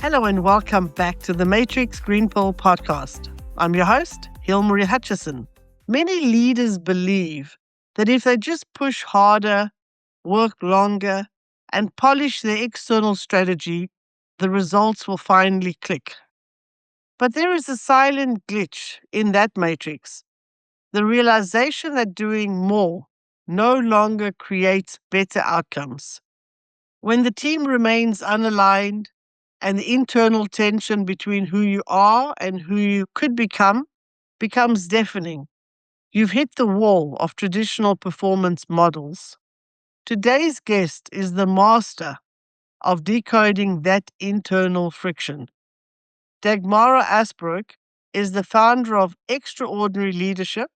Hello and welcome back to the Matrix Green Pill podcast. I'm your host, Hilmarie. Many leaders believe that if they just push harder, work longer, and polish their external strategy, the results will finally click. But there is a silent glitch in that matrix. The realization that doing more no longer creates better outcomes. When the team remains unaligned and the internal tension between who you are and who you could become becomes deafening, you've hit the wall of traditional performance models. Today's guest is the master of decoding that internal friction. Dagmara Asbreuk is the founder of Extraordinary Leadership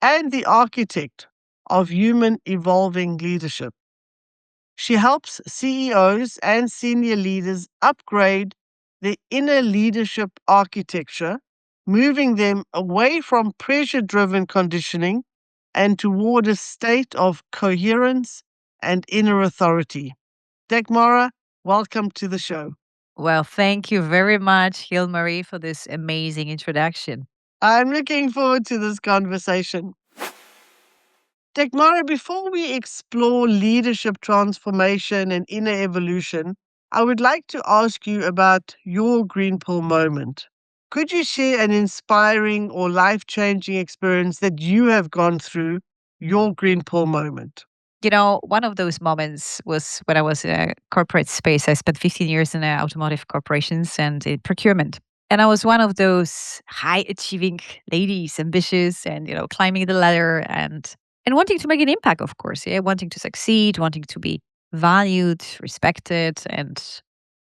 and the architect of Human Evolving Leadership. She helps CEOs and senior leaders upgrade their inner leadership architecture, moving them away from pressure-driven conditioning and toward a state of coherence and inner authority. Dagmara, welcome to the show. Well, thank you very much, Hilmarie, for this amazing introduction. I'm looking forward to this conversation. Dagmara, before we explore leadership transformation and inner evolution, I would like to ask you about your green pill moment. Could you share an inspiring or life-changing experience that you have gone through, your green pill moment? You know, one of those moments was when I was in a corporate space. I spent 15 years in automotive corporations and in procurement. And I was one of those high achieving ladies, ambitious and, climbing the ladder and wanting to make an impact, of course. Yeah, wanting to succeed, wanting to be valued, respected, and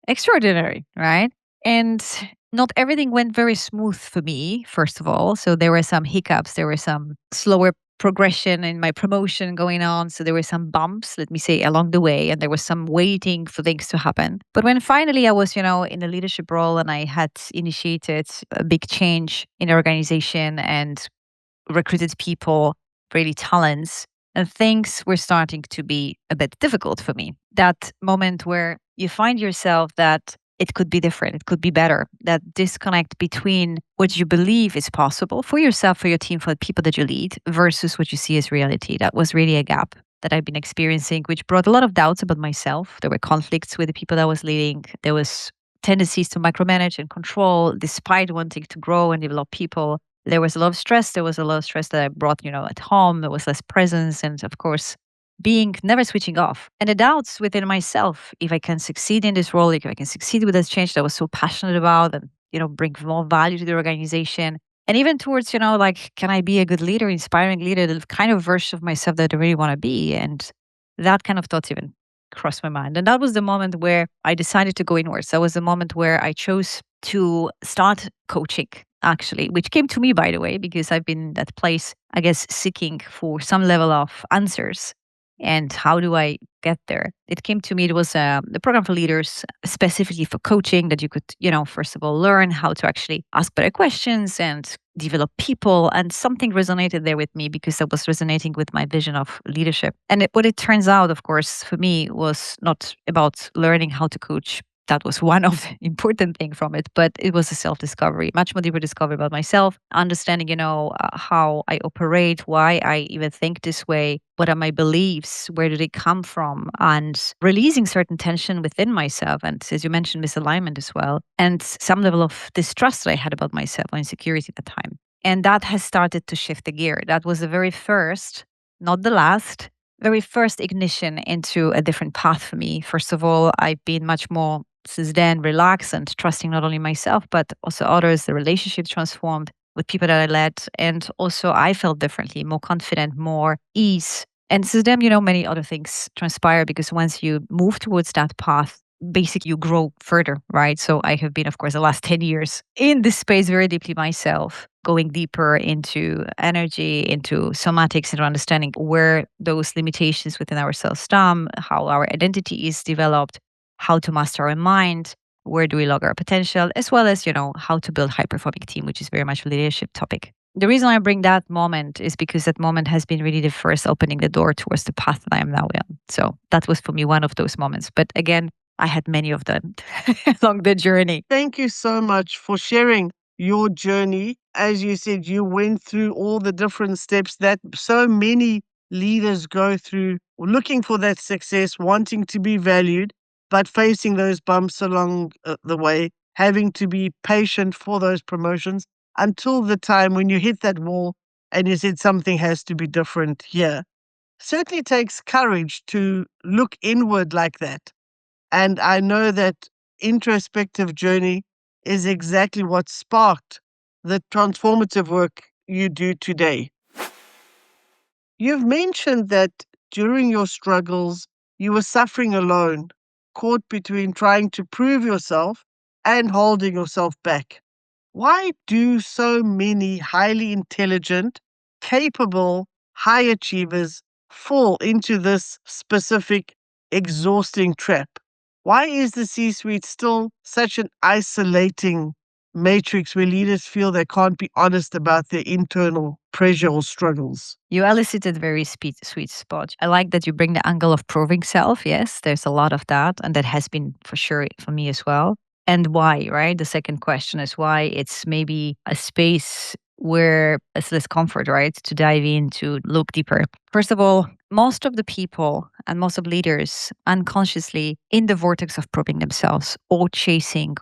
extraordinary, right? And not everything went very smooth for me, first of all. So there were some hiccups, there were some slower progression in my promotion going on. So there were some bumps, let me say, along the way, and there was some waiting for things to happen. But when finally I was, in a leadership role and I had initiated a big change in the organization and recruited people, really talents, and things were starting to be a bit difficult for me. That moment where you find yourself that it could be different, it could be better, that disconnect between what you believe is possible for yourself, for your team, for the people that you lead, versus what you see as reality. That was really a gap that I've been experiencing, which brought a lot of doubts about myself. There were conflicts with the people that I was leading. There was tendencies to micromanage and control despite wanting to grow and develop people. There was a lot of stress. There was a lot of stress that I brought, at home. There was less presence. And of course, being never switching off. And the doubts within myself, if I can succeed in this role, if I can succeed with this change that I was so passionate about and, bring more value to the organization. And even towards, can I be a good leader, inspiring leader, the kind of version of myself that I really want to be? And that kind of thoughts even crossed my mind. And that was the moment where I decided to go inwards. That was the moment where I chose to start coaching, actually, which came to me, by the way, because I've been in that place, I guess, seeking for some level of answers. And how do I get there? It came to me, it was the program for leaders, specifically for coaching, that you could, first of all, learn how to actually ask better questions and develop people. And something resonated there with me because that was resonating with my vision of leadership. And what it turns out, of course, for me was not about learning how to coach. That was one of the important things from it, but it was a self-discovery, much more deeper discovery about myself, understanding, how I operate, why I even think this way, what are my beliefs, where do they come from, and releasing certain tension within myself. And as you mentioned, misalignment as well, and some level of distrust that I had about myself or insecurity at the time. And that has started to shift the gear. That was the very first, not the last, very first ignition into a different path for me. First of all, I've been much more since then relaxed and trusting not only myself, but also others. The relationship transformed with people that I led. And also I felt differently, more confident, more ease. And since then, many other things transpire because once you move towards that path, basically you grow further, right? So I have been, of course, the last 10 years in this space very deeply myself, going deeper into energy, into somatics, into understanding where those limitations within ourselves stem, how our identity is developed, how to master our mind, where do we log our potential, as well as, how to build high-performing team, which is very much a leadership topic. The reason I bring that moment is because that moment has been really the first opening the door towards the path that I am now in. So that was for me one of those moments. But again, I had many of them along the journey. Thank you so much for sharing your journey. As you said, you went through all the different steps that so many leaders go through, looking for that success, wanting to be valued, but facing those bumps along the way, having to be patient for those promotions until the time when you hit that wall and you said something has to be different here. Certainly takes courage to look inward like that. And I know that introspective journey is exactly what sparked the transformative work you do today. You've mentioned that during your struggles, you were suffering alone, caught between trying to prove yourself and holding yourself back. Why do so many highly intelligent, capable, high achievers fall into this specific, exhausting trap? Why is the C suite still such an isolating matrix where leaders feel they can't be honest about their internal pressure or struggles? You elicited very sweet spot. I like that you bring the angle of proving self. Yes, there's a lot of that. And that has been for sure for me as well. And why, right? The second question is why it's maybe a space where it's less comfort, right? To dive in, to look deeper. First of all, most of the people and most of leaders unconsciously in the vortex of proving themselves or chasing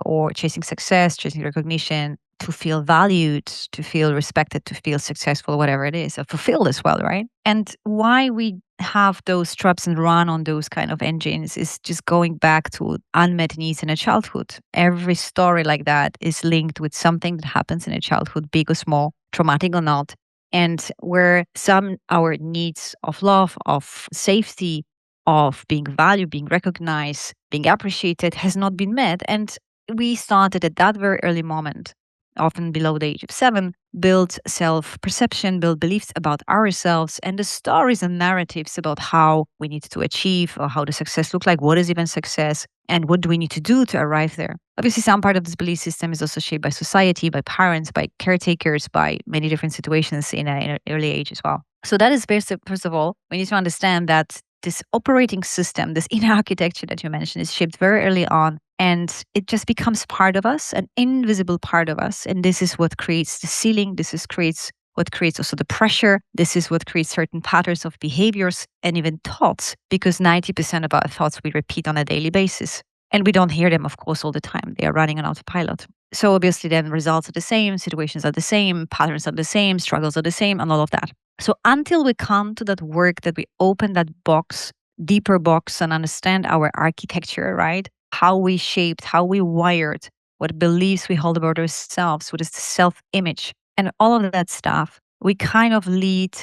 success, chasing recognition, to feel valued, to feel respected, to feel successful, whatever it is, or fulfilled as well, right? And why we have those traps and run on those kind of engines is just going back to unmet needs in a childhood. Every story like that is linked with something that happens in a childhood, big or small, traumatic or not, and where some our needs of love, of safety, of being valued, being recognized, being appreciated has not been met. And we started at that very early moment, often below the age of 7, build self-perception, build beliefs about ourselves, and the stories and narratives about how we need to achieve or how the success looks like, what is even success, and what do we need to do to arrive there. Obviously, some part of this belief system is also shaped by society, by parents, by caretakers, by many different situations in an early age as well. So that is first of all, we need to understand that this operating system, this inner architecture that you mentioned, is shaped very early on. And it just becomes part of us, an invisible part of us. And this is what creates the ceiling. Creates what creates also the pressure. This is what creates certain patterns of behaviors and even thoughts, because 90% of our thoughts we repeat on a daily basis. And we don't hear them, of course, all the time. They are running on autopilot. So obviously then results are the same, situations are the same, patterns are the same, struggles are the same, and all of that. So until we come to that work, that we open that box, deeper box, and understand our architecture, right? How we shaped, how we wired, what beliefs we hold about ourselves, what is the self-image, and all of that stuff, we kind of lead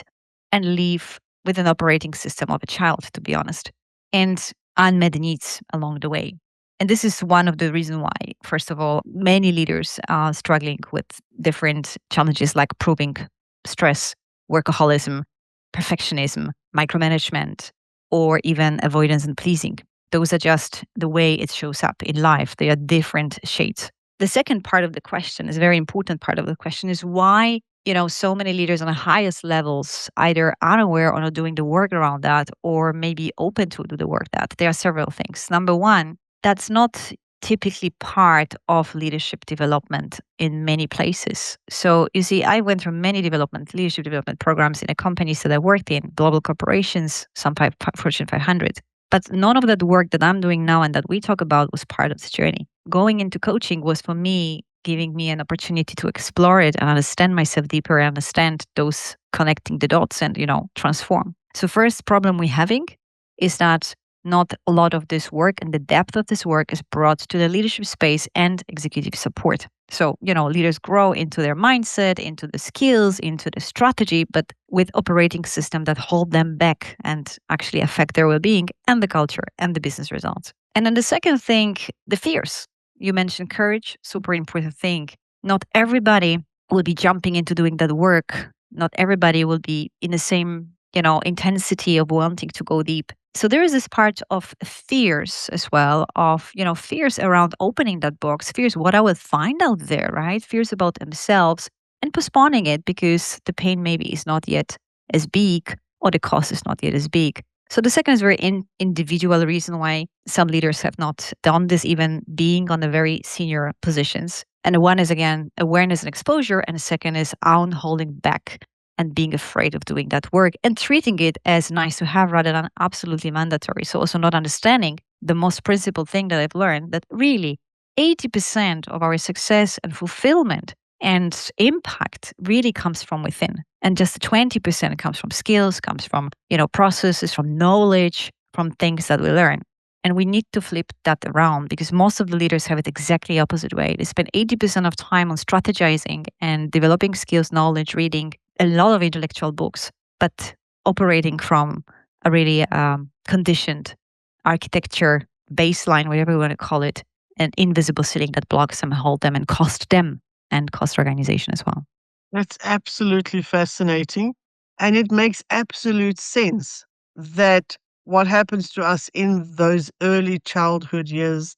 and leave with an operating system of a child, to be honest, and unmet needs along the way. And this is one of the reasons why, first of all, many leaders are struggling with different challenges like proving, stress, workaholism, perfectionism, micromanagement, or even avoidance and pleasing. Those are just the way it shows up in life. They are different shades. The second part of the question is a very important part of the question is why, so many leaders on the highest levels either unaware or not doing the work around that, or maybe open to do the work that. There are several things. Number one, that's not typically part of leadership development in many places. So you see, I went through many leadership development programs in the companies that I worked in, global corporations, some Fortune 500. But none of that work that I'm doing now and that we talk about was part of this journey. Going into coaching was for me, giving me an opportunity to explore it and understand myself deeper, and understand those connecting the dots and, transform. So first problem we're having is that not a lot of this work and the depth of this work is brought to the leadership space and executive support. So, leaders grow into their mindset, into the skills, into the strategy, but with operating system that hold them back and actually affect their well-being and the culture and the business results. And then the second thing, the fears. You mentioned courage, super important thing. Not everybody will be jumping into doing that work. Not everybody will be in the same, intensity of wanting to go deep. So there is this part of fears as well, of, fears around opening that box, fears what I will find out there, right? Fears about themselves and postponing it because the pain maybe is not yet as big or the cost is not yet as big. So the second is very individual reason why some leaders have not done this, even being on the very senior positions. And one is, again, awareness and exposure. And the second is on holding back and being afraid of doing that work and treating it as nice to have rather than absolutely mandatory. So also not understanding the most principal thing that I've learned, that really 80% of our success and fulfillment and impact really comes from within. And just 20% comes from skills, comes from, processes, from knowledge, from things that we learn. And we need to flip that around, because most of the leaders have it exactly opposite way. They spend 80% of time on strategizing and developing skills, knowledge, reading a lot of intellectual books, but operating from a really conditioned architecture baseline, whatever you want to call it, an invisible ceiling that blocks them, hold them, and cost them and cost organization as well. That's absolutely fascinating. And it makes absolute sense that what happens to us in those early childhood years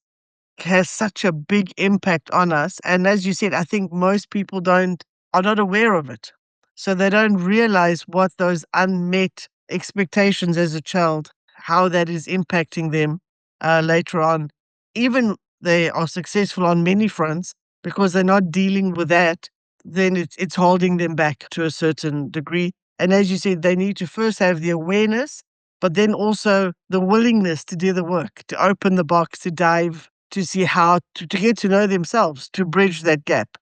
has such a big impact on us. And as you said, I think most people are not aware of it. So they don't realize what those unmet expectations as a child, how that is impacting them later on. Even they are successful on many fronts, because they're not dealing with that, then it's holding them back to a certain degree. And as you said, they need to first have the awareness, but then also the willingness to do the work, to open the box, to dive, to see how to get to know themselves, to bridge that gap.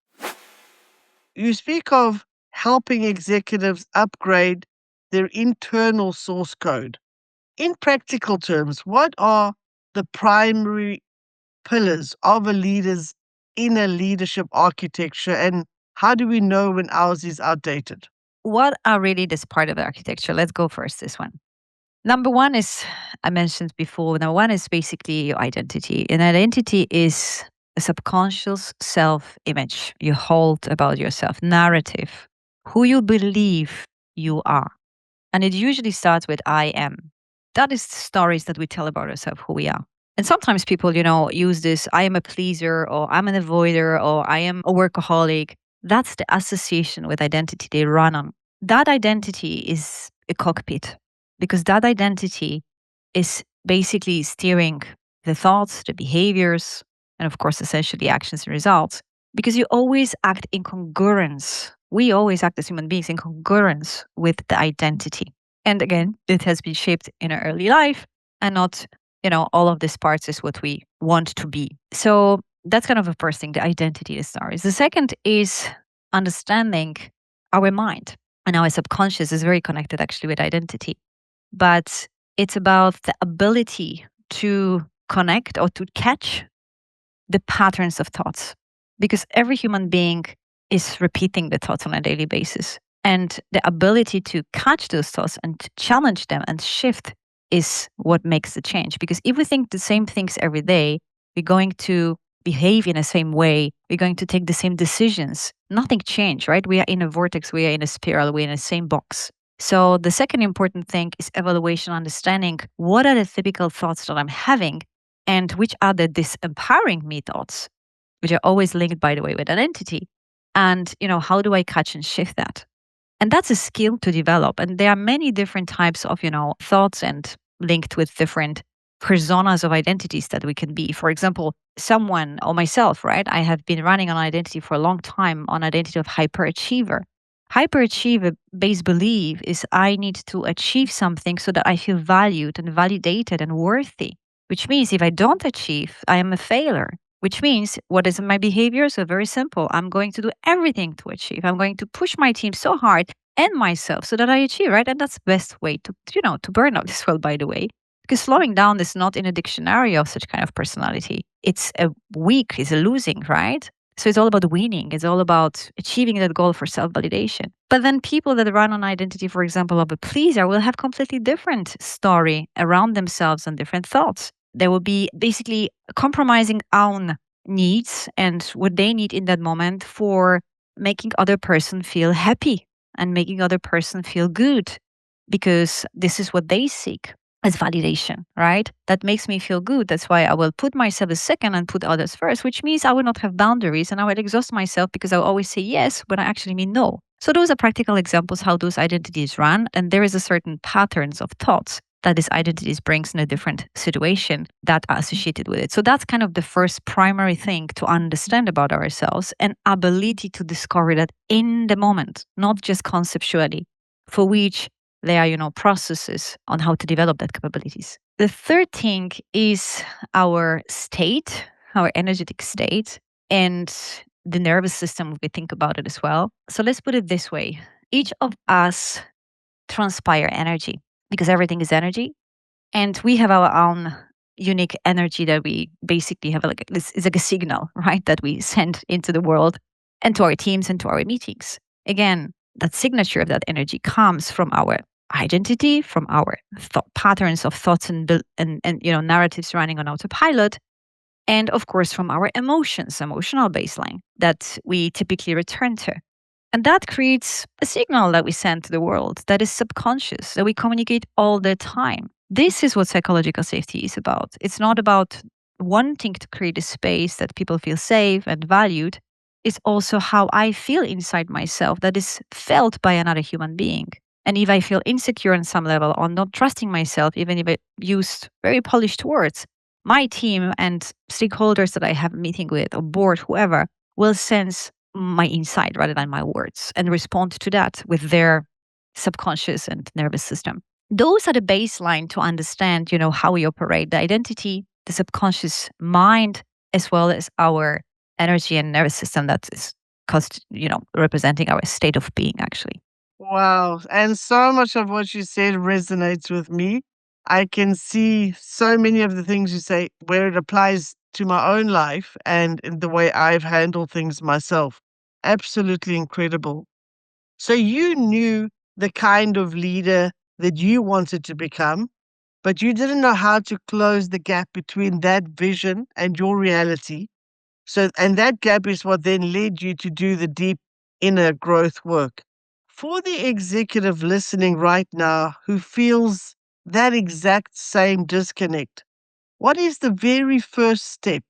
You speak of helping executives upgrade their internal source code. In practical terms, what are the primary pillars of a leader's inner leadership architecture, and how do we know when ours is outdated? What are really this part of the architecture? Let's go first, this one. Number one is, I mentioned before, number one is basically your identity. And identity is a subconscious self image you hold about yourself, narrative, who you believe you are. And it usually starts with I am. That is the stories that we tell about ourselves, who we are. And sometimes people, use this I am a pleaser, or I'm an avoider, or I am a workaholic. That's the association with identity they run on. That identity is a cockpit, because that identity is basically steering the thoughts, the behaviors, and of course, essentially actions and results, because you always act in congruence. We always act as human beings in congruence with the identity. And again, it has been shaped in our early life, and not, all of these parts is what we want to be. So that's kind of the first thing, the identity, the stories. The second is understanding our mind. And our subconscious is very connected actually with identity. But it's about the ability to connect or to catch the patterns of thoughts, because every human being is repeating the thoughts on a daily basis. And the ability to catch those thoughts and to challenge them and shift is what makes the change. Because if we think the same things every day, we're going to behave in the same way, we're going to take the same decisions. Nothing changed, right? We are in a vortex, we are in a spiral, we're in the same box. So the second important thing is evaluation, understanding what are the typical thoughts that I'm having, and which are the disempowering me thoughts, which are always linked, by the way, with identity. And, how do I catch and shift that? And that's a skill to develop. And there are many different types of, thoughts, and linked with different personas of identities that we can be. For example, someone or myself, right? I have been running on identity for a long time, on identity of hyperachiever. Hyperachiever based belief is I need to achieve something so that I feel valued and validated and worthy, which means if I don't achieve, I am a failure. Which means, what is my behavior? So very simple. I'm going to do everything to achieve. I'm going to push my team so hard and myself so that I achieve, right? And that's the best way to burn out as well, by the way. Because slowing down is not in a dictionary of such kind of personality. It's a weak, it's a losing, right? So it's all about winning. It's all about achieving that goal for self-validation. But then people that run on identity, for example, of a pleaser will have completely different story around themselves and different thoughts. They will be basically compromising own needs and what they need in that moment for making other person feel happy and making other person feel good, because this is what they seek as validation, right? That makes me feel good. That's why I will put myself as second and put others first, which means I will not have boundaries and I will exhaust myself because I will always say yes when I actually mean no. So those are practical examples how those identities run. And there is a certain patterns of thoughts that these identities brings in a different situation that are associated with it. So that's kind of the first primary thing to understand about ourselves, and ability to discover that in the moment, not just conceptually, for which there are, processes on how to develop that capabilities. The third thing is our state, our energetic state, and the nervous system, if we think about it as well. So let's put it this way. Each of us transpire energy because everything is energy. And we have our own unique energy that we basically have this is like a signal, right? That we send into the world and to our teams and to our meetings. Again, that signature of that energy comes from our identity, from our patterns of thoughts and narratives running on autopilot, and of course from our emotional baseline that we typically return to. And that creates a signal that we send to the world that is subconscious, that we communicate all the time. This is what psychological safety is about. It's not about wanting to create a space that people feel safe and valued. It's also how I feel inside myself that is felt by another human being. And if I feel insecure on some level or not trusting myself, even if I used very polished words, my team and stakeholders that I have a meeting with or board, whoever, will sense my insight rather than my words and respond to that with their subconscious and nervous system. Those are the baseline to understand, how we operate the identity, the subconscious mind, as well as our energy and nervous system that is representing our state of being actually. Wow. And so much of what you said resonates with me. I can see so many of the things you say where it applies to my own life and in the way I've handled things myself. Absolutely incredible. So you knew the kind of leader that you wanted to become, but you didn't know how to close the gap between that vision and your reality. So, and that gap is what then led you to do the deep inner growth work. For the executive listening right now who feels that exact same disconnect, what is the very first step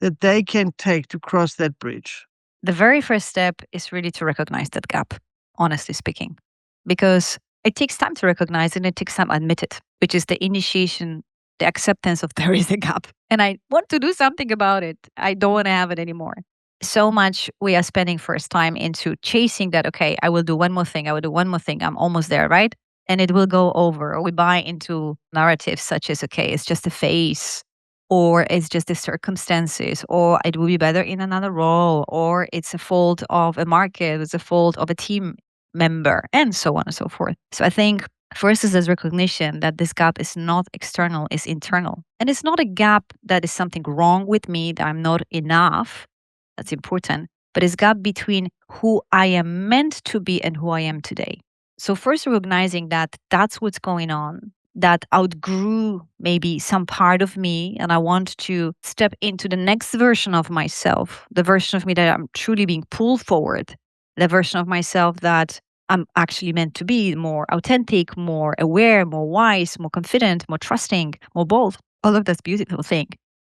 that they can take to cross that bridge? The very first step is really to recognize that gap, honestly speaking, because it takes time to recognize and it takes time to admit it, which is the initiation, the acceptance of there is a gap. And I want to do something about it. I don't want to have it anymore. So much we are spending first time into chasing that, okay, I will do one more thing, I will do one more thing, I'm almost there, right? And it will go over. Or we buy into narratives such as, okay, it's just a phase, or it's just the circumstances, or it will be better in another role, or it's a fault of a market, it's a fault of a team member, and so on and so forth. So I think first is this recognition that this gap is not external, it's internal. And it's not a gap that is something wrong with me, that I'm not enough. That's important. But it's gap between who I am meant to be and who I am today. So first recognizing that that's what's going on, that outgrew maybe some part of me, and I want to step into the next version of myself, the version of me that I'm truly being pulled forward, the version of myself that I'm actually meant to be more authentic, more aware, more wise, more confident, more trusting, more bold. All of that's beautiful thing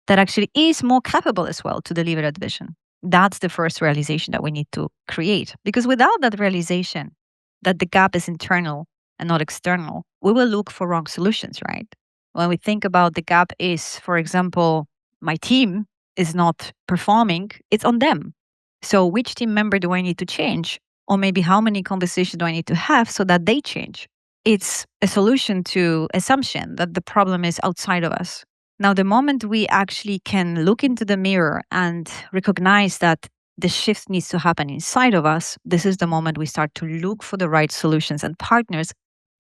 that actually is more capable as well to deliver that vision. That's the first realization that we need to create. Because without that realization that the gap is internal and not external, we will look for wrong solutions, right? When we think about the gap is, for example, my team is not performing, it's on them. So which team member do I need to change? Or maybe how many conversations do I need to have so that they change? It's a solution to assumption that the problem is outside of us. Now, the moment we actually can look into the mirror and recognize that the shift needs to happen inside of us, this is the moment we start to look for the right solutions and partners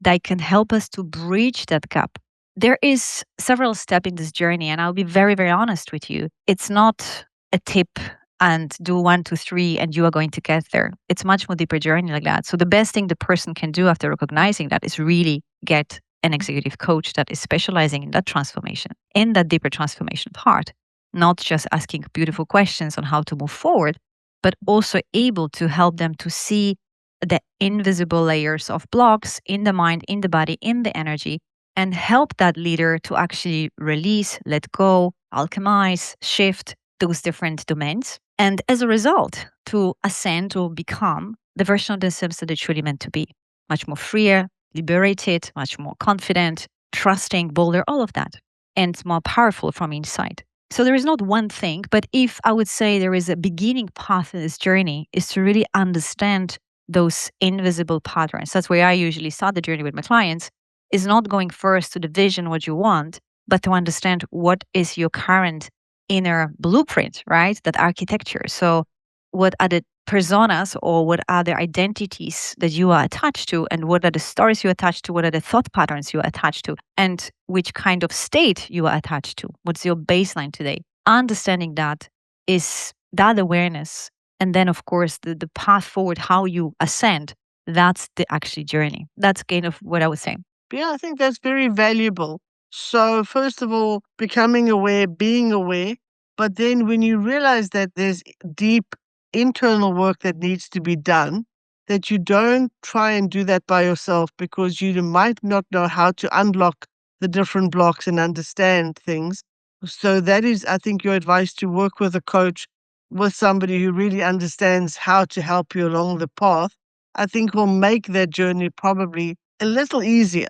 that can help us to bridge that gap. There is several steps in this journey, and I'll be very, very honest with you. It's not a tip and do 1, 2, 3, and you are going to get there. It's much more deeper journey like that. So the best thing the person can do after recognizing that is really get an executive coach that is specializing in that transformation, in that deeper transformation part, not just asking beautiful questions on how to move forward, but also able to help them to see the invisible layers of blocks in the mind, in the body, in the energy, and help that leader to actually release, let go, alchemize, shift those different domains. And as a result, to ascend or become the version of themselves that they're truly meant to be. Much more freer, liberated, much more confident, trusting, bolder, all of that, and more powerful from inside. So there is not one thing, but if I would say there is a beginning path in this journey, is to really understand those invisible patterns. That's where I usually start the journey with my clients, is not going first to the vision, what you want, but to understand what is your current inner blueprint, right? That architecture. So what are the personas or what are the identities that you are attached to, and what are the stories you attach to, what are the thought patterns you are attached to, and which kind of state you are attached to, what's your baseline today. Understanding that is that awareness, and then of course the path forward, how you ascend, that's the actual journey. That's kind of what I was saying. Yeah, I think that's very valuable. So, first of all, becoming aware, being aware, but then when you realize that there's deep internal work that needs to be done, that you don't try and do that by yourself because you might not know how to unlock the different blocks and understand things. So, that is, I think, your advice, to work with a coach, with somebody who really understands how to help you along the path, I think will make that journey probably a little easier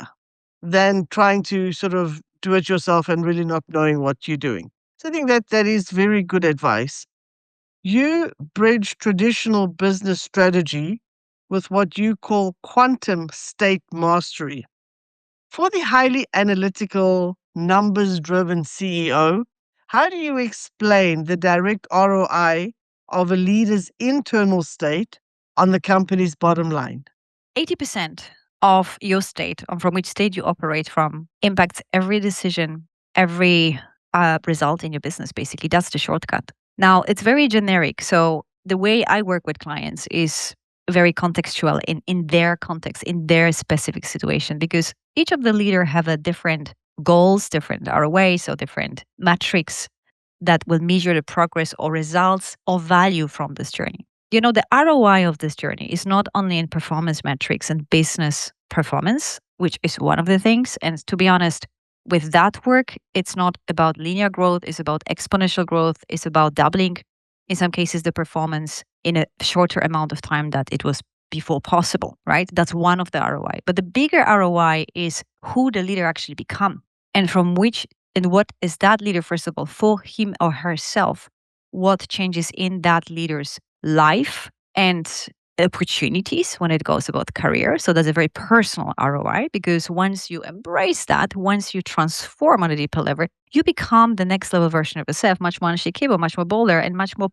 than trying to sort of do it yourself and really not knowing what you're doing. So I think that that is very good advice. You bridge traditional business strategy with what you call quantum state mastery. For the highly analytical, numbers driven CEO, how do you explain the direct ROI of a leader's internal state on the company's bottom line? 80% of your state, from which state you operate from, impacts every decision, every result in your business, basically. That's the shortcut. Now, it's very generic. So, the way I work with clients is very contextual in their context, in their specific situation, because each of the leader have a different goals, different ROA, so different metrics that will measure the progress or results or value from this journey. You know, the ROI of this journey is not only in performance metrics and business performance, which is one of the things. And to be honest, with that work, it's not about linear growth, it's about exponential growth, it's about doubling, in some cases, the performance in a shorter amount of time that it was before possible, right? That's one of the ROI. But the bigger ROI is who the leader actually become, and from which and what is that leader, first of all, for him or herself, what changes in that leader's life and opportunities when it goes about career. So that's a very personal ROI, because once you embrace that, once you transform on a deeper level, you become the next level version of yourself, much more unshakable, much more bolder, and much more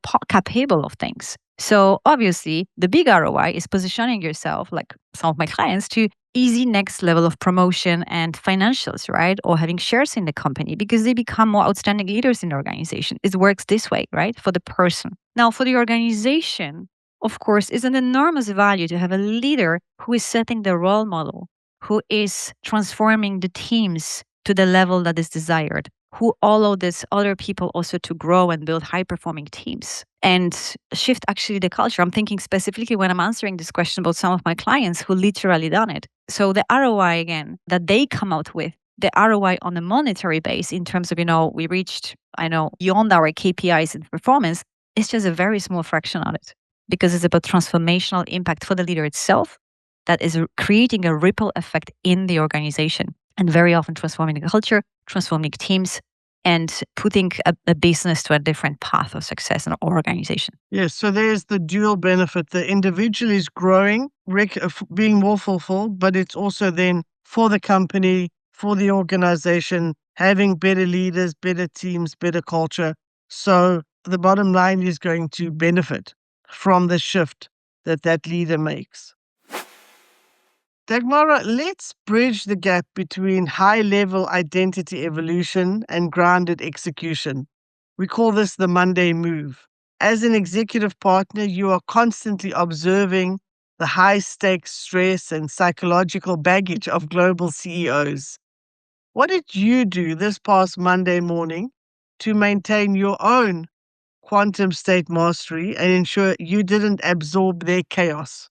capable of things. So obviously, the big ROI is positioning yourself, like some of my clients, to easy next level of promotion and financials, right? Or having shares in the company, because they become more outstanding leaders in the organization. It works this way, right? For the person. Now, for the organization, of course, is an enormous value to have a leader who is setting the role model, who is transforming the teams to the level that is desired, who allow this other people also to grow and build high performing teams and shift actually the culture. I'm thinking specifically when I'm answering this question about some of my clients who literally done it. So the ROI again that they come out with, the ROI on a monetary base in terms of, we reached, beyond our KPIs and performance, it's just a very small fraction on it, because it's about transformational impact for the leader itself that is creating a ripple effect in the organization, and very often transforming the culture, transforming teams, and putting a business to a different path of success in our organization. Yes, so there's the dual benefit. The individual is growing, being more fulfilled, but it's also then for the company, for the organization, having better leaders, better teams, better culture. So the bottom line is going to benefit from the shift that that leader makes. Dagmara, let's bridge the gap between high-level identity evolution and grounded execution. We call this the Monday move. As an executive partner, you are constantly observing the high-stakes stress and psychological baggage of global CEOs. What did you do this past Monday morning to maintain your own quantum state mastery and ensure you didn't absorb their chaos?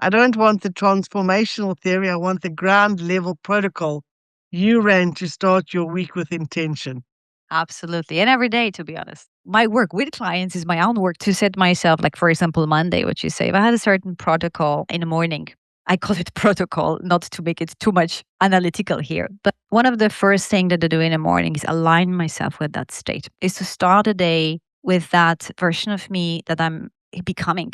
I don't want the transformational theory. I want the ground level protocol you ran to start your week with intention. Absolutely. And every day, to be honest. My work with clients is my own work to set myself, like, for example, Monday, what you say. If I had a certain protocol in the morning, I call it protocol, not to make it too much analytical here. But one of the first things that I do in the morning is align myself with that state, is to start a day with that version of me that I'm becoming.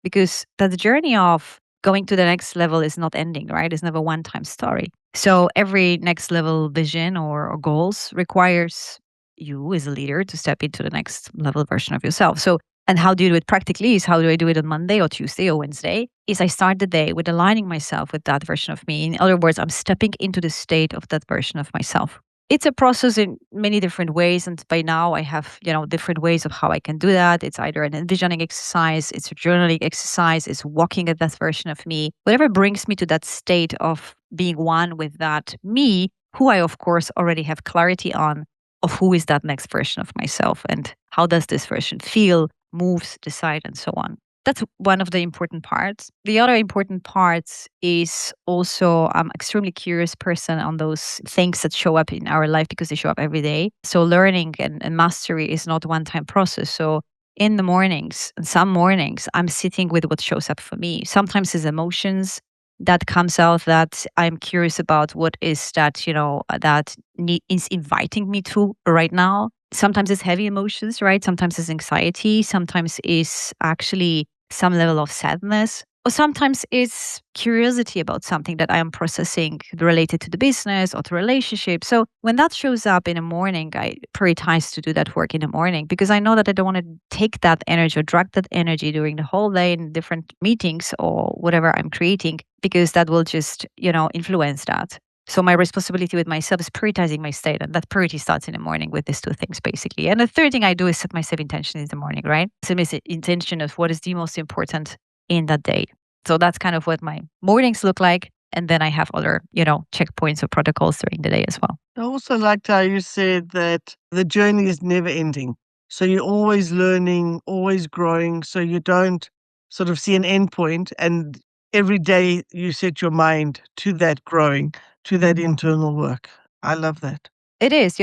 Because that journey of going to the next level is not ending, right? It's never a one-time story. So every next level vision or goals requires you as a leader to step into the next level version of yourself. So, and how do you do it practically is how do I do it on Monday or Tuesday or Wednesday? Is I start the day with aligning myself with that version of me. In other words, I'm stepping into the state of that version of myself. It's a process in many different ways. And by now I have, different ways of how I can do that. It's either an envisioning exercise, it's a journaling exercise, it's walking at that version of me, whatever brings me to that state of being one with that me, who I, of course, already have clarity on of who is that next version of myself and how does this version feel, moves, decide, and so on. That's one of the important parts. The other important parts is also I'm extremely curious person on those things that show up in our life because they show up every day. So learning and mastery is not a one-time process. So in the mornings, and some mornings, I'm sitting with what shows up for me. Sometimes it's emotions that comes out that I'm curious about what is that, is inviting me to right now. Sometimes it's heavy emotions, right? Sometimes it's anxiety. Sometimes it's actually some level of sadness. Or sometimes it's curiosity about something that I am processing related to the business or to relationship. So when that shows up in the morning, I prioritize to do that work in the morning because I know that I don't want to take that energy or drag that energy during the whole day in different meetings or whatever I'm creating, because that will just, influence that. So my responsibility with myself is prioritizing my state, and that priority starts in the morning with these two things, basically. And the third thing I do is set myself intention in the morning, right? So my intention of what is the most important in that day. So that's kind of what my mornings look like. And then I have other, checkpoints or protocols during the day as well. I also liked how you said that the journey is never ending. So you're always learning, always growing. So you don't sort of see an end point. And every day you set your mind to that growing, to that internal work. I love that. It is,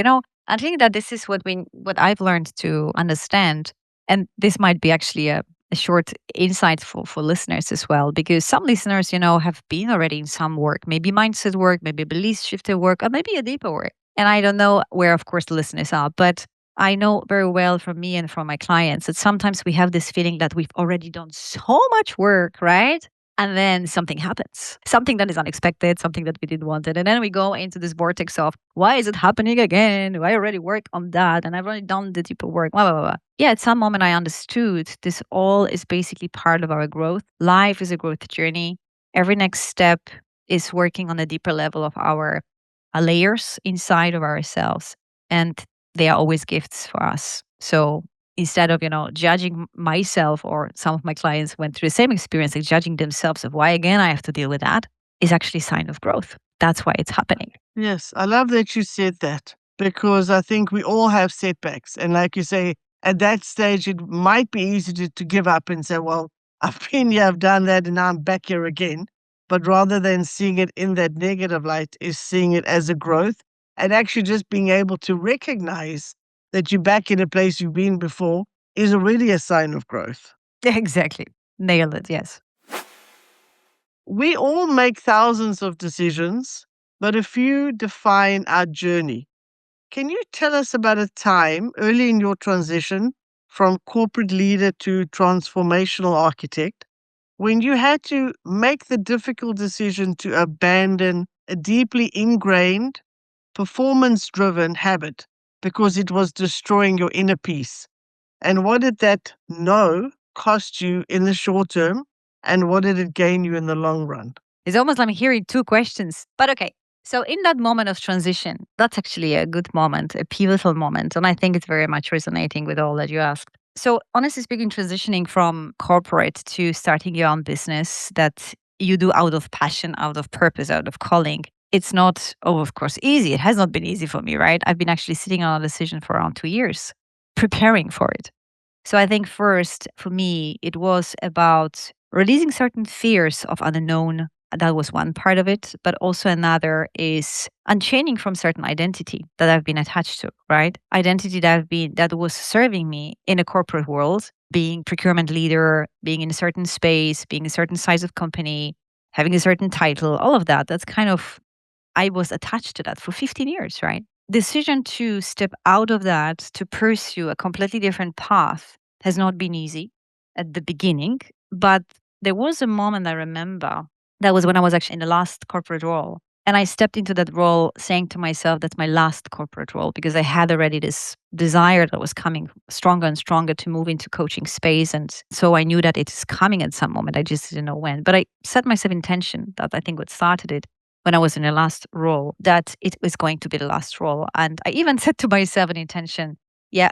I think that this is what I've learned to understand. And this might be actually a short insight for listeners as well, because some listeners, have been already in some work, maybe mindset work, maybe belief shifter work, or maybe a deeper work. And I don't know where, of course, the listeners are, but I know very well from me and from my clients that sometimes we have this feeling that we've already done so much work, right? And then something happens, something that is unexpected, something that we didn't want it. And then we go into this vortex of, why is it happening again? I already worked on that and I've already done the deeper work, blah, blah, blah. Yeah, at some moment I understood this all is basically part of our growth. Life is a growth journey. Every next step is working on a deeper level of our layers inside of ourselves. And they are always gifts for us. So instead of, judging myself, or some of my clients went through the same experience, like judging themselves of why again I have to deal with that, is actually a sign of growth. That's why it's happening. Yes, I love that you said that because I think we all have setbacks. And like you say, at that stage, it might be easy to give up and say, well, I've been here, I've done that, and now I'm back here again. But rather than seeing it in that negative light, is seeing it as a growth and actually just being able to recognize that you're back in a place you've been before is already a sign of growth. Exactly. Nailed it. Yes. We all make thousands of decisions, but a few define our journey. Can you tell us about a time early in your transition from corporate leader to transformational architect when you had to make the difficult decision to abandon a deeply ingrained, performance driven habit because it was destroying your inner peace? And what did that no cost you in the short term? And what did it gain you in the long run? It's almost like I'm hearing two questions. But okay. So in that moment of transition, that's actually a good moment, a pivotal moment. And I think it's very much resonating with all that you asked. So honestly speaking, transitioning from corporate to starting your own business that you do out of passion, out of purpose, out of calling, it's not, of course, easy. It has not been easy for me, right? I've been actually sitting on a decision for around 2 years, preparing for it. So I think first for me, it was about releasing certain fears of unknown. That was one part of it. But also another is unchaining from certain identity that I've been attached to, right? Identity that was serving me in a corporate world, being procurement leader, being in a certain space, being a certain size of company, having a certain title, all of that. That's kind of, I was attached to that for 15 years, right? Decision to step out of that to pursue a completely different path has not been easy at the beginning, but there was a moment I remember that was when I was actually in the last corporate role. And I stepped into that role saying to myself, that's my last corporate role, because I had already this desire that was coming stronger and stronger to move into coaching space. And so I knew that it is coming at some moment. I just didn't know when. But I set myself intention, that I think what started it when I was in the last role, that it was going to be the last role. And I even set to myself an intention,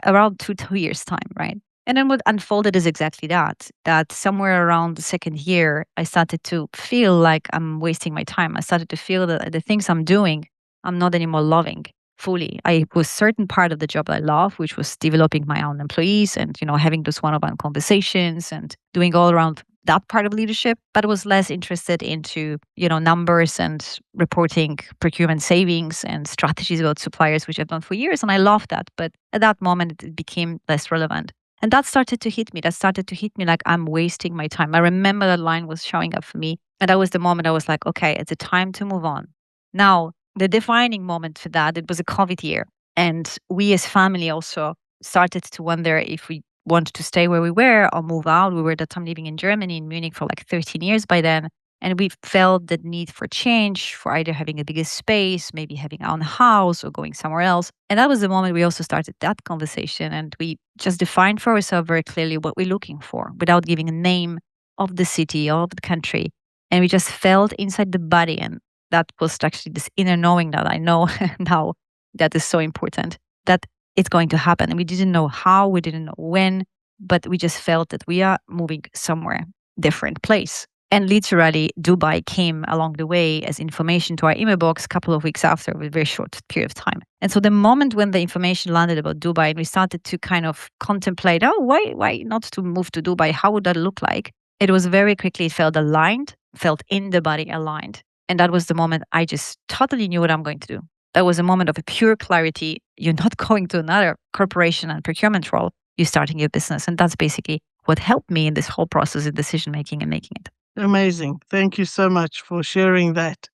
around 2 years' time, right? And then what unfolded is exactly that, that somewhere around the second year, I started to feel like I'm wasting my time. I started to feel that the things I'm doing, I'm not anymore loving fully. I was certain part of the job I love, which was developing my own employees and, having those one-on-one conversations and doing all around that part of leadership, but was less interested into, numbers and reporting procurement savings and strategies about suppliers, which I've done for years. And I loved that. But at that moment, it became less relevant. And that started to hit me. That started to hit me like I'm wasting my time. I remember that line was showing up for me. And that was the moment I was like, okay, it's a time to move on. Now, the defining moment for that, it was a COVID year. And we as family also started to wonder if we wanted to stay where we were or move out. We were at that time living in Germany, in Munich for like 13 years by then. And we felt the need for change, for either having a bigger space, maybe having our own house or going somewhere else. And that was the moment we also started that conversation. And we just defined for ourselves very clearly what we're looking for without giving a name of the city or of the country. And we just felt inside the body. And that was actually this inner knowing that I know now that is so important, that it's going to happen. And we didn't know how, we didn't know when, but we just felt that we are moving somewhere different place. And literally, Dubai came along the way as information to our email box a couple of weeks after, with a very short period of time. And so the moment when the information landed about Dubai, and we started to kind of contemplate, why not to move to Dubai? How would that look like? It was very quickly, it felt aligned, felt in the body aligned. And that was the moment I just totally knew what I'm going to do. That was a moment of a pure clarity. You're not going to another corporation and procurement role. You're starting your business. And that's basically what helped me in this whole process of decision making and making it. Amazing. Thank you so much for sharing that.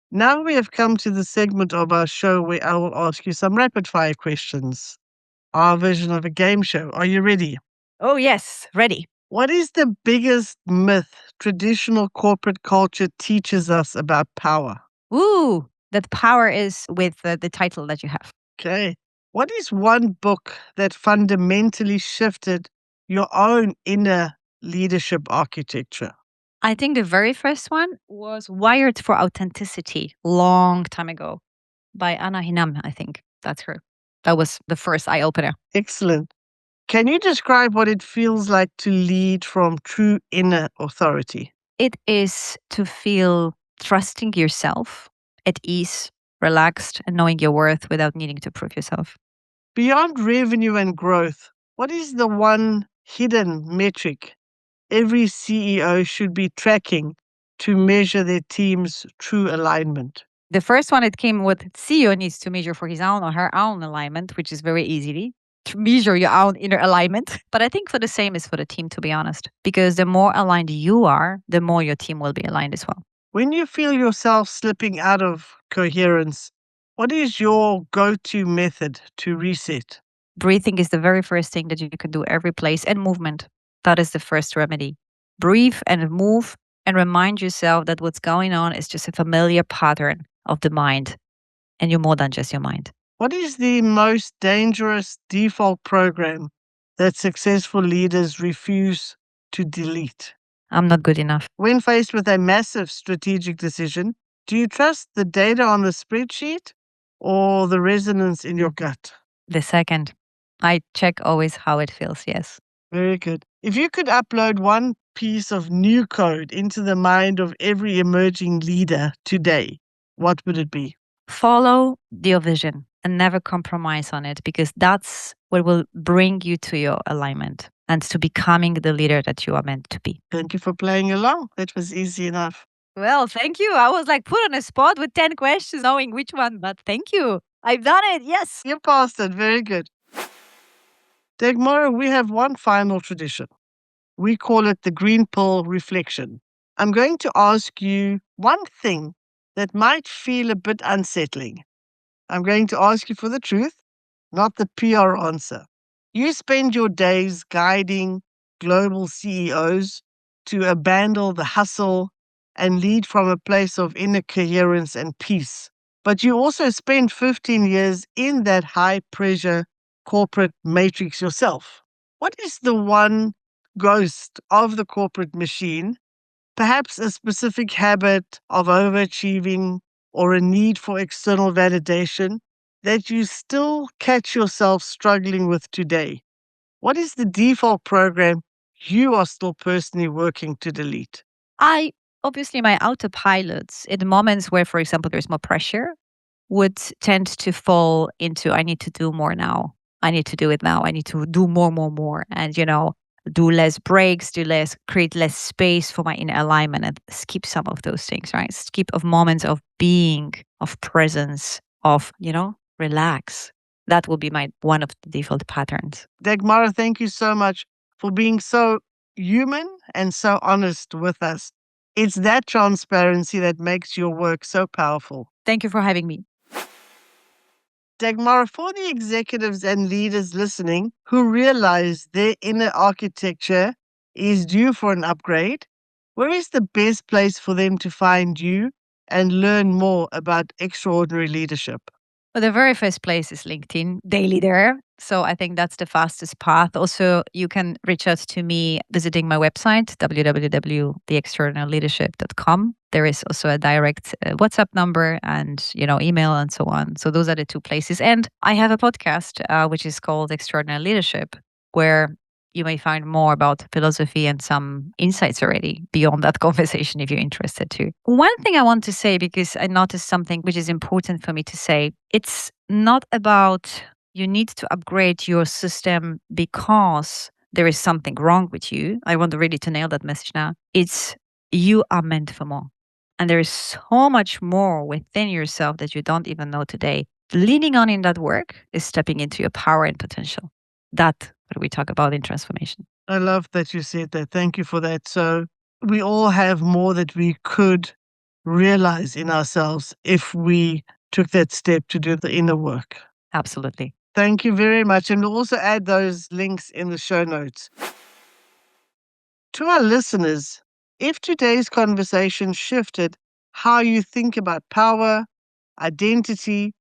Now we have come to the segment of our show where I will ask you some rapid fire questions. Our version of a game show. Are you ready? Oh, yes, ready. What is the biggest myth traditional corporate culture teaches us about power? Ooh, that power is with the title that you have. Okay. What is one book that fundamentally shifted your own inner leadership architecture? I think the very first one was Wired for Authenticity, long time ago, by Anna Hinam, I think. That's her. That was the first eye opener. Excellent. Can you describe what it feels like to lead from true inner authority? It is to feel trusting yourself, at ease, relaxed, and knowing your worth without needing to prove yourself. Beyond revenue and growth, what is the one hidden metric every CEO should be tracking to measure their team's true alignment? The first one, it came with CEO needs to measure for his own or her own alignment, which is very easily to measure your own inner alignment. But I think for the same is for the team, to be honest, because the more aligned you are, the more your team will be aligned as well. When you feel yourself slipping out of coherence, what is your go-to method to reset? Breathing is the very first thing that you can do every place, and movement. That is the first remedy. Breathe and move and remind yourself that what's going on is just a familiar pattern of the mind, and you're more than just your mind. What is the most dangerous default program that successful leaders refuse to delete? I'm not good enough. When faced with a massive strategic decision, do you trust the data on the spreadsheet or the resonance in your gut? The second, I check always how it feels. Yes. Very good. If you could upload one piece of new code into the mind of every emerging leader today, what would it be? Follow your vision and never compromise on it, because that's what will bring you to your alignment and to becoming the leader that you are meant to be. Thank you for playing along. That was easy enough. Well, thank you. I was like put on a spot with 10 questions, knowing which one, but thank you. I've done it. Yes. You passed it. Very good. Dagmara, we have one final tradition. We call it the green pill reflection. I'm going to ask you one thing that might feel a bit unsettling. I'm going to ask you for the truth, not the PR answer. You spend your days guiding global CEOs to abandon the hustle and lead from a place of inner coherence and peace. But you also spend 15 years in that high pressure corporate matrix yourself. What is the one ghost of the corporate machine, perhaps a specific habit of overachieving or a need for external validation, that you still catch yourself struggling with today? What is the default program you are still personally working to delete? Obviously, my autopilots in moments where, for example, there's more pressure would tend to fall into I need to do more now. I need to do it now. I need to do more. And, do less breaks, create less space for my inner alignment and skip some of those things, right? Skip of moments of being, of presence, of, relax. That will be one of the default patterns. Dagmara, thank you so much for being so human and so honest with us. It's that transparency that makes your work so powerful. Thank you for having me. Dagmara, for the executives and leaders listening who realize their inner architecture is due for an upgrade, where is the best place for them to find you and learn more about extraordinary leadership? Well, the very first place is LinkedIn, daily there. So I think that's the fastest path. Also, you can reach out to me visiting my website, www.theextraordinaryleadership.com. There is also a direct WhatsApp number and, email and so on. So those are the two places. And I have a podcast, which is called Extraordinary Leadership, where you may find more about philosophy and some insights already beyond that conversation if you're interested too. One thing I want to say, because I noticed something which is important for me to say, it's not about you need to upgrade your system because there is something wrong with you. I want really to nail that message now. It's you are meant for more. And there is so much more within yourself that you don't even know today. Leaning on in that work is stepping into your power and potential. That's what we talk about in transformation. I love that you said that. Thank you for that. So we all have more that we could realize in ourselves if we took that step to do the inner work. Absolutely. Thank you very much. And we'll also add those links in the show notes. To our listeners, if today's conversation shifted how you think about power, identity,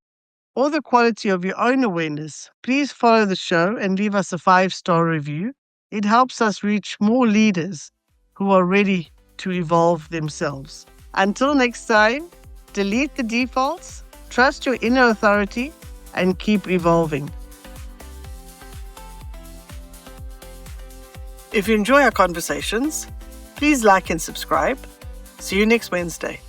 or the quality of your own awareness, please follow the show and leave us a 5-star review. It helps us reach more leaders who are ready to evolve themselves. Until next time, delete the defaults, trust your inner authority, and keep evolving. If you enjoy our conversations, please like and subscribe. See you next Wednesday.